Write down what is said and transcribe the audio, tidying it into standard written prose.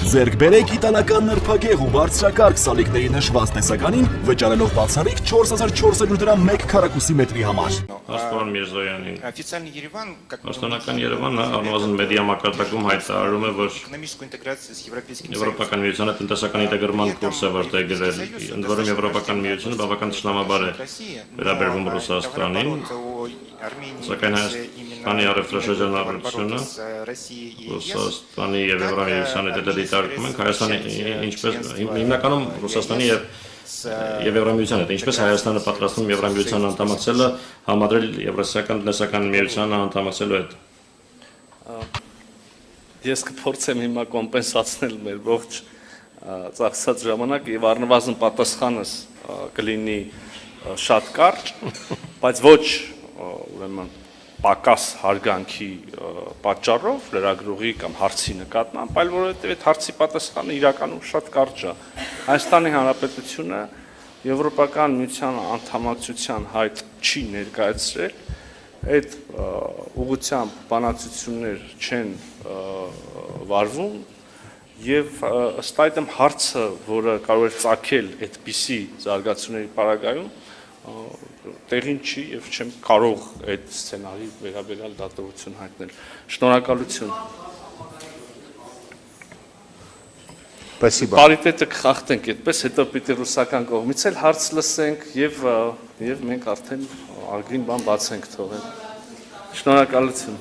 Ձեռք բերեք իտալական նրբագեղ ու բարձրակարգ սալիկների նշված տեսականին, վճարելով բացառիկ 4400 դրամ 1 քառակուսի մետրի համար։ Պարոն Միրզոյանին, Официальный Ереван, как Պաշտոնական Երևանը առնվազն մեդիա մակարդակում հայտարարում է, որ экономическую интеграцию с Европейским Եվրոպական միությանը տնտեսական ինտեգրման կուրս է որդեգրել, ընդ որում Եվրոպական միությունը բավական թշնամաբար է վերաբերվում Ռուսաստանին, սակայն Հայաստանի առևտրաշրջանառությունը Ռուսաստանի եւ Եվրամիությանի հետ դիտարկում ենք, Հայաստանի ինչպես հիմնականում Ռուսաստանի եւ Եվրամիության հետ, ինչպես Հայաստանը պատրաստվում Եվրամիության անդամակցելը համադրել Եվրասիական տնտեսական միությանը անդամակցելու հետ։ Ես կփորձեմ հիմա կոմպենսացնել մեր ողջ ծախսած ժամանակ եւ առնվազն պատասխանս կլինի շատ կարճ, բայց ոչ ուրեմն պակաս հարգանքի պատճառով լրագրողի կամ հարցի նկատմամբ, այլ որովհետև այդ հարցի պատասխանը իրականում շատ կարճ է։ Հայաստանի Հանրապետությունը Եվրոպական միության անդամակցության հայտ չի ներկայացրել, այդ ուղղությամբ բանակցություններ չեն վարվում եւ ըստ այդմ հարցը, որը կարող է ծագել այդպիսի զարգացումների պարագայում, տեղին չի եւ չեմ կարող այդ սցենարի վերաբերյալ դատողություն հայտնել։ Շնորհակալություն։ Спасибо. Պարիտետը կխախտենք այդպես, հետո պիտի ռուսական կողմից էլ հարց լսենք եւ մենք արդեն արգին բան բացենք թողել։ Շնորհակալություն։